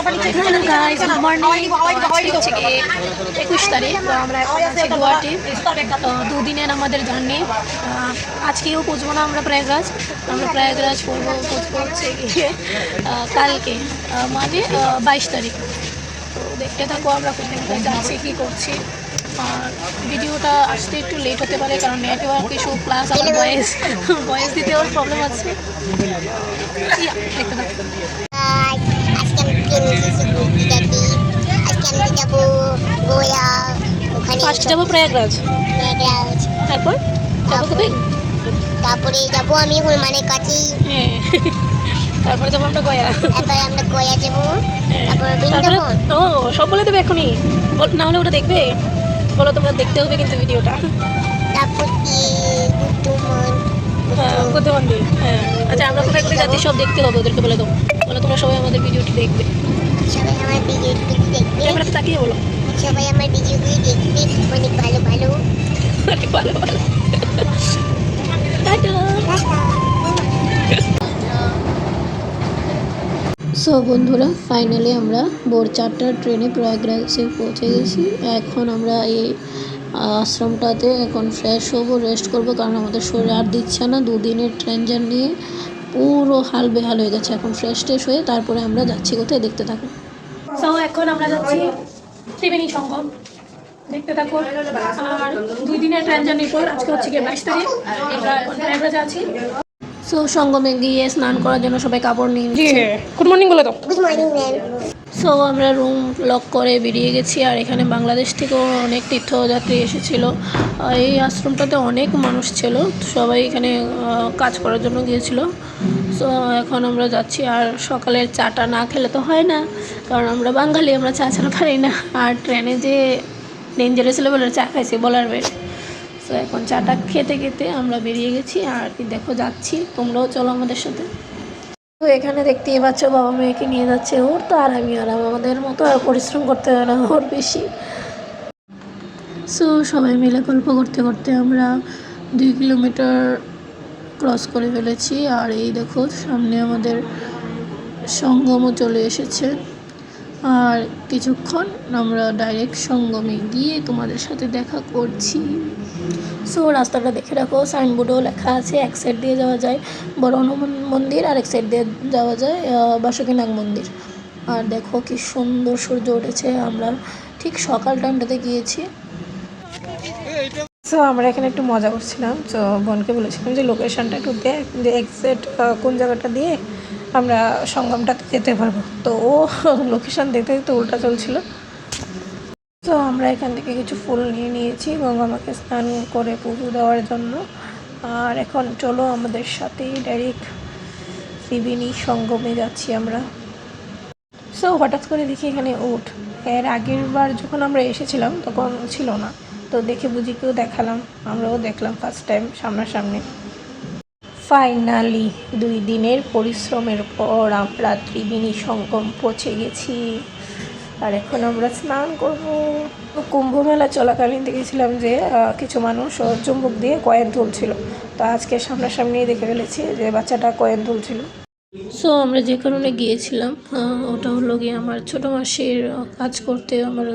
Hello guys, good morning. আজকে হচ্ছে কি 21 তারিখ। তো আমরা এখন আছি গুয়াহাটি। তো দুদিনের আমাদের জার্নি। আজকেও পৌঁছবো না আমরা প্রয়াগরাজ। আমরা প্রয়াগরাজ পৌঁছবো হচ্ছে গিয়ে কালকে, মানে 22 তারিখ। তো দেখতে থাকো আমরা কোথায় কোথায় যাচ্ছি, কী করছি। আর ভিডিওটা আসতে একটু লেট হতে পারে, কারণ নেটওয়ার্ক ইস্যু প্লাস আমার ভয়েস দিতেও প্রবলেম আছে। দেখতে থাকো। ফার্স্ট যাবো প্রয়াগরাজ, তারপর যাবো কোথায়? তারপরে যাবো আমি হনুমানের কাছে। হ্যাঁ, তারপরে যাবো আমরা গয়া। তারপরে আমরা গয়া যাবো, তারপরে বৃন্দাবন। ও সব বলে দেবে এখনই, না হলে ওটা দেখবে। বলো, তোমরা দেখতে হবে কিন্তু ভিডিওটা। তারপর কি বুদ্ধ মন্দির। হ্যাঁ, আচ্ছা আমরা কোথায় কোথায় যাচ্ছি সব দেখতে হবে, ওদেরকে বলে দেবো। বলো তোমরা সবাই আমাদের ভিডিওটি দেখবে। সবাই আমার ভিডিওগুলি দেখবে। ক্যামেরাতে তাকিয়ে বলো। সবাই আমার ভিডিওগুলি দেখবে, অনেক ভালো ভালো। ভালো ভালো। টাটা। সো বন্ধুরা, ফাইনালি আমরা ভোর 4টার ট্রেনে প্রয়াগরাজে পৌঁছে গেছি। এখন আমরা এই আশ্রমটাতে এখন ফ্রেশ হবো, রেস্ট করবো, কারণ আমাদের শরীর আর দিচ্ছে না। দুদিনের ট্রেন জার্নি পুরো হাল বেহাল হয়ে গেছে। এখন ফ্রেশ ট্রেশ হয়ে তারপরে আমরা যাচ্ছি কোথায়, দেখতে থাকো। সো এখন আমরা যাচ্ছি ত্রিবেণী সঙ্গম, দেখতে থাকো। আর 2 দিনের ট্রেন জার্নির পর আজকে হচ্ছে গিয়ে 22 তারিখ, আমরা এখন প্রয়াগরাজে আছি। সো সঙ্গমে গিয়ে স্নান করার জন্য সবাই কাপড় নিয়ে নিচ্ছে। গুড মর্নিং বলে তো। Good morning ma'am. সো আমরা রুম লক করে বেরিয়ে গেছি। আর এখানে বাংলাদেশ থেকেও অনেক তীর্থযাত্রী এসেছিল। এই আশ্রমটাতে অনেক মানুষ ছিল, সবাই এখানে কাজ করার জন্য গিয়েছিল। সো এখন আমরা যাচ্ছি। আর সকালের চাটা না খেলে তো হয় না, কারণ আমরা বাঙালি, আমরা চা ছাড়া পারি না। আর ট্রেনে যে ডেঞ্জারাস ছিল বলে চা খাইছি বলার বেশ। তো এখন চাটা খেতে খেতে আমরা বেরিয়ে গেছি। আর কি দেখো যাচ্ছি, তোমরাও চলো আমাদের সাথে। তো এখানে দেখতেই পাচ্ছ, বাবা মেয়েকে নিয়ে যাচ্ছে। ওর তো আরামই আরাম, আমাদের মতো আর পরিশ্রম করতে হয় না ওর বেশি। সো সবাই মিলে গল্প করতে করতে আমরা 2 কিলোমিটার ক্রস করে ফেলেছি। আর এই দেখো সামনে আমাদের সঙ্গমও চলে এসেছে। আর কিছুক্ষণ আমরা ডাইরেক্ট সঙ্গমে গিয়ে তোমাদের সাথে দেখা করছি। সো রাস্তাটা দেখে রাখো, সাইনবোর্ডেও লেখা আছে এক সাইড দিয়ে যাওয়া যায় বড় হনুমান মন্দির, আর এক সাইড দিয়ে যাওয়া যায় বাসুকীনাগ মন্দির। আর দেখো কি সুন্দর সূর্য উঠেছে। আমরা ঠিক সকাল টাইমটাতে গিয়েছি। সো আমরা এখানে একটু মজা করছিলাম। তো বোনকে বলেছিলাম যে লোকেশনটা একটু দেখ, যে এক্সাক্ট কোন জায়গাটা দিয়ে আমরা সঙ্গমটাতে যেতে পারবো। তো ও লোকেশন দেখতে দেখতে উল্টা চলছিল। তো আমরা এখান থেকে কিছু ফুল নিয়ে নিয়েছি গঙ্গামাকে স্নান করে পুজো দেওয়ার জন্য। আর এখন চলো আমাদের সাথেই ডাইরেক্ট ত্রিবেণী সঙ্গমে যাচ্ছি আমরা। সো হঠাৎ করে দেখি এখানে উট। এর আগের বার যখন আমরা এসেছিলাম তখন ছিল না, তো দেখে বুঝিকেও দেখালাম, আমরাও দেখলাম ফার্স্ট টাইম সামনাসামনি। ফাইনালি 2 দিনের পরিশ্রমের পর আমরা ত্রিবেণী সঙ্গম পৌঁছে গেছি। আর এখন আমরা স্নান করব। কুম্ভ মেলা চলাকালীন দেখেছিলাম যে কিছু মানুষ চুম্বক দিয়ে কয়েন তুলছিল। তো আজকে সামনাসামনি দেখে ফেলেছি যে বাচ্চাটা কয়েন তুলছিল। সো আমরা যে কারণে গিয়েছিলাম ওটা হলো গিয়ে আমার ছোটো মাসির কাজ করতে আমার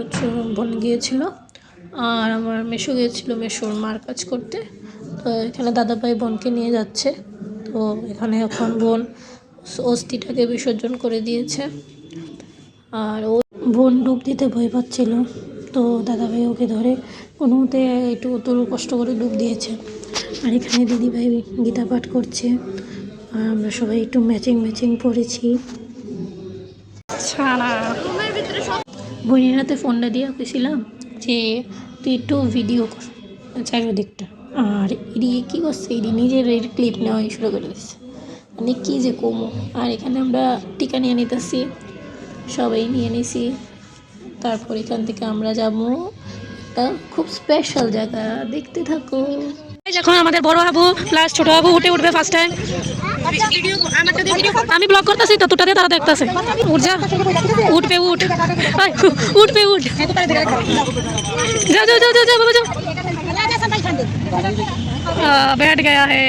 বোন গিয়েছিল। আর আমার মেসো গিয়েছিল মেসোর মার কাজ করতে। তো এখানে দাদাভাই বোনকে নিয়ে যাচ্ছে। তো এখানে এখন বোন অস্থিটাকে বিসর্জন করে দিয়েছে। আর ও বোন ডুব দিতে ভয় পাচ্ছিল, তো দাদাভাই ওকে ধরে কোনোমতে একটু তরু কষ্ট করে ডুব দিয়েছে। আর এখানে দিদিভাই গীতা পাঠ করছে। আর আমরা সবাই একটু ম্যাচিং পরেছি। বোনের হাতে ফোনটা দিয়ে কইছিলাম যে তুই একটু ভিডিও কর চারিদিকটা। আর ইডি কী করছে, ইডি নিজের ক্লিপ নেওয়া শুরু করে দিচ্ছে, মানে কী যে কমো। আর এখানে আমরা টিকা নিয়ে নিতেছি, সবাই নিয়ে নিছি। তারপর এখান থেকে আমরা যাবো একটা খুব স্পেশাল জায়গা, দেখতে থাকো। যখন আমাদের বড় হাবু প্লাস ছোট হাবু উঠবে ফার্স্ট টাইম। আমি ব্লগ করতেছি তো তোটাতে তারা দেখতেছে। উঠ যা, উঠ পে উঠ, উঠ পে উঠ, যাও যাও যাও যাও বাবা যাও। बैठ गया है।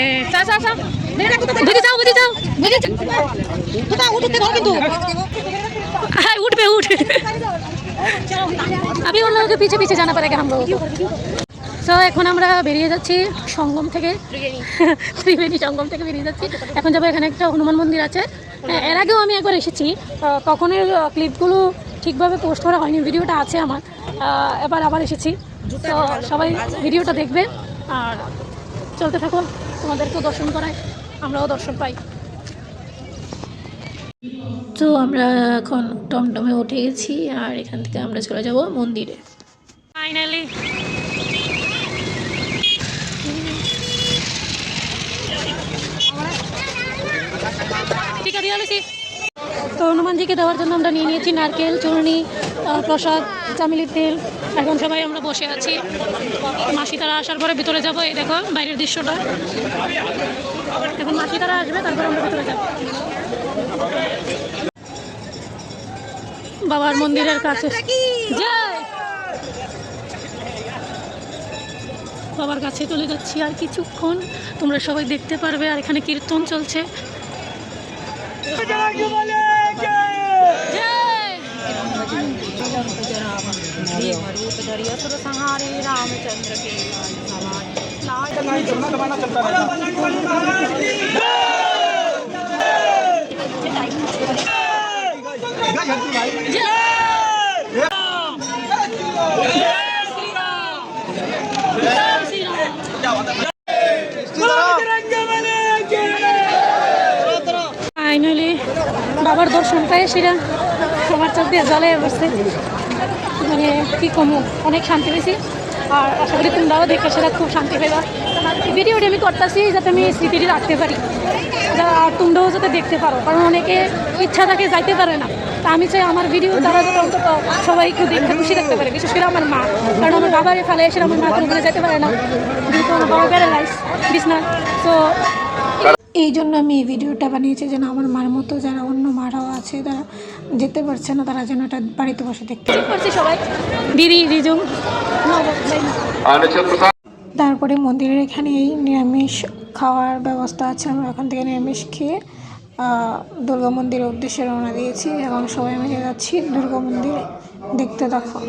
बुझे जाओ हाँ उठ पे अभी उन लोगों के पीछे पीछे जाना पड़ेगा हम लोगों को। সো এখন আমরা বেরিয়ে যাচ্ছি সঙ্গম থেকে, ত্রিবেণী সঙ্গম থেকে বেরিয়ে যাচ্ছি। এখন যাবো, এখানে একটা হনুমান মন্দির আছে। এর আগেও আমি একবার এসেছি, তখনের ক্লিপগুলো ঠিকভাবে পোস্ট করা হয়নি, ভিডিওটা আছে আমার। এবার আবার এসেছি, তো সবাই ভিডিওটা দেখবে আর চলতে থাকো, তোমাদেরকেও দর্শন করায়, আমরাও দর্শন পাই। তো আমরা এখন টমটমে উঠে গেছি আর এখান থেকে আমরা চলে যাব মন্দিরে। ফাইনালি টিকা দিয়ে আলেছি। তো হনুমানজিকে দেওয়ার জন্য আমরা নিয়ে নিয়েছি নারকেল, চূর্ণি, প্রসাদ, চামিলির তেল। এখন সবাই আমরা বসে আছি, মাসি তারা আসার পরে ভিতরে যাবো। এই দেখো বাইরের দৃশ্যটা, এখন মাসি তারা আসবে, তারপরে আমরা ভিতরে যাবো। বাবার মন্দিরের কাছে যাই, বাবার কাছে চলে যাচ্ছি আর কিছুক্ষণ, তোমরা সবাই দেখতে পারবে। আর এখানে কীর্তন চলছে। ফাইনালি বাবার দর্শন পাই সেটা সবার চোখ দিয়ে জলে বসছে, মানে কি কমু, অনেক শান্তি পেয়েছি। আর আশা করি তোমরাও দেখে সেটা খুব শান্তি পেবা। ভিডিওটি আমি করতেছি যাতে আমি স্মৃতিটি রাখতে পারি, আর তোমরাও যাতে দেখতে পারো, কারণ অনেকে ইচ্ছা থাকে যাইতে পারে না। তা আমি চাই আমার ভিডিও দ্বারা যাতে অন্তত সবাই একটু দেখতে খুশি থাকতে পারে, বিশেষ করে আমার মা, কারণ আমার বাবার ফেলে এসে আমার মা কোনো যেতে পারে না, যেহেতু আমার বাবা প্যারালাইজ বিছনা। তো এই জন্য আমি এই ভিডিওটা বানিয়েছি যেন আমার মার মতো যারা অন্য মারাও আছে, তারা যেতে পারছে না, তারা যেন এটা বাড়িতে বসে দেখতে পারছি সবাই, দিদি রিজুম। তারপরে মন্দিরের এখানে এই নিরামিষ খাওয়ার ব্যবস্থা আছে, আমরা এখান থেকে নিরামিষ খেয়ে দুর্গা মন্দিরের উদ্দেশ্যে রওনা দিয়েছি। এখন সবাই মিলে যাচ্ছি দুর্গা মন্দিরে, দেখতে দেখো।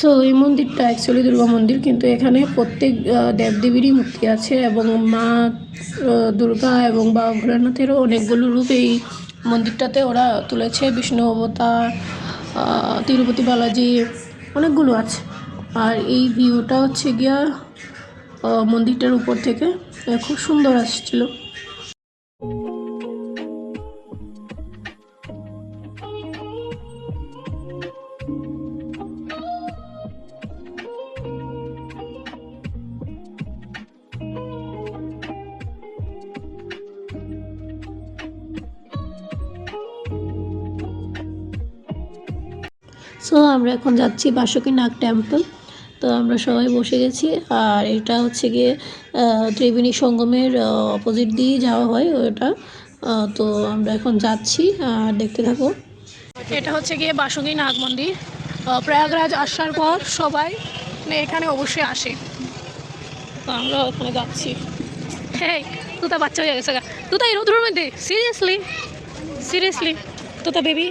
সো এই মন্দিরটা অ্যাকচুয়ালি দুর্গা মন্দির, কিন্তু এখানে প্রত্যেক দেবদেবীরই মূর্তি আছে এবং মা দুর্গা এবং বাবা ভোলানাথেরও অনেকগুলো রূপ এই মন্দিরটাতে ওরা তুলেছে। বিষ্ণু অবতার, তিরুপতি বালাজি, অনেকগুলো আছে। আর এই ভিউটা হচ্ছে গিয়া মন্দিরটার উপর থেকে খুব সুন্দর আসছিল। সো আমরা এখন যাচ্ছি বাসুকীনাগ টেম্পল। তো আমরা সবাই বসে গেছি, আর এটা হচ্ছে গিয়ে ত্রিবেণী সঙ্গমের অপোজিট দিয়ে যাওয়া হয় ওটা। তো আমরা এখন যাচ্ছি আর দেখতে থাকো। এটা হচ্ছে গিয়ে বাসুকীনাগ মন্দির। প্রয়াগরাজ আসার পর সবাই এখানে অবশ্যই আসে, তো আমরা ওখানে যাচ্ছি। হ্যাঁ, তুতা বাচ্চা হয়ে গেছে, তুতা এই রোদ্রের মধ্যে, সিরিয়াসলি তুতা বেবি,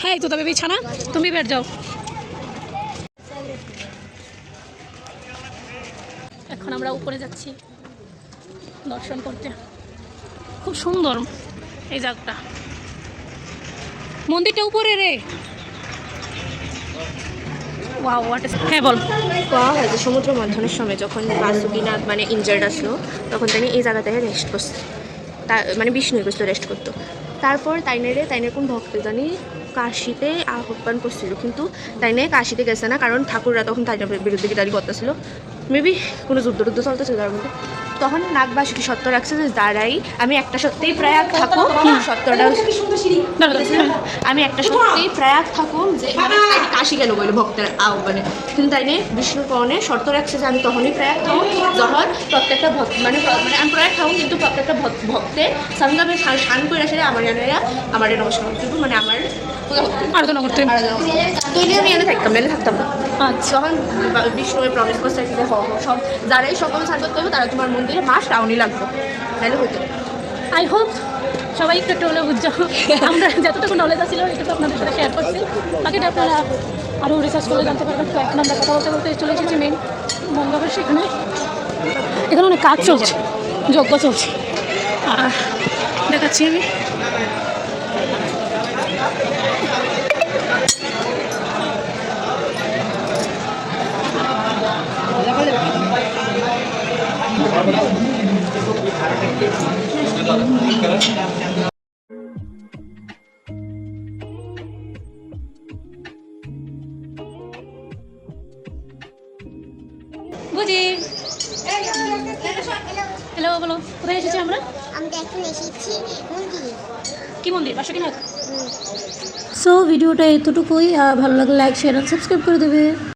হ্যাঁ তুতা বেবি ছানা, তুমি বের যাও। এখন আমরা উপরে যাচ্ছি দর্শন করতে, খুব সুন্দর এই জায়গাটা, মন্দিরটা উপরে রে। হ্যাঁ বল। কোয়া হয় যে সমুদ্র মন্থনের সময় যখন বাসুকীনাগ মানে ইনজার্ড আসলো, তখন তিনি এই জায়গাতে রেস্ট করছে, তা মানে বিষ্ণু করছিল রেস্ট করতো। তারপর তাইনের কোন ভক্ত জানি কাশিতে আহ্বান করছিল, কিন্তু তাইনে কাশিতে গেছে না, কারণ ঠাকুররা তখন তাইনের বিরুদ্ধে গিদারি করতেছিল, মেবি কোনো যুদ্ধ চলতেছিল তার মধ্যে। তখন নাগবাসুকি সত্য রাখছে যে দাঁড়াই আমি একটা সত্যিই প্রয়াগ থাকুক, সত্যটা আমি একটা সত্যিই প্রয়াগ থাকুক, যে কাশি কেন বলে ভক্তের আহ্বানে, কিন্তু তাই নিয়ে বিষ্ণুর পরনে শর্ত রাখছে যে আমি তখনই প্রয়াগ থাকুক যখন প্রত্যেকটা ভক্ত মানে আমি প্রয়াগ থাকুক, কিন্তু প্রত্যেকটা ভক্তে সঙ্গে স্নান করে আসলে আমার নমস্কার করতে, মানে আমার আরাধনা করতে। তুই নিয়ে আমি এনে থাকতাম, এনে থাকতাম না। আচ্ছা, যখন বিষ্ণুর প্রমিস করছে যে সব যারাই সকল সার্বত করবে তারা তোমার মন্দিরে মাস রাউনি লাগবে, তাহলে হতো। আই হোপ সবাই একটু একটু হলে বুঝছো। আমরা যতটুকু নলেজ আছিল এটুকু আপনাদের সাথে শেয়ার করছি, বাকিটা আপনারা আরও রিসার্চ করে জানতে পারবেন। তো এখন আমরা কথা বলতে বলতে চলে এসেছি মেন মঙ্গলবার, সেখানে এখানে অনেক কাজ চলছে, যজ্ঞ চলছে, আর দেখাচ্ছি আমি। বুঝি, হ্যালো, বলো কোথায় এসেছি আমরা? আমরা এখন এসেছি মন্দিরে। কি মন্দির? বাসুকিনাথ। সো ভিডিওটা এতটুকুই, ভালো লাগলে লাইক শেয়ার আর সাবস্ক্রাইব করে দেবে।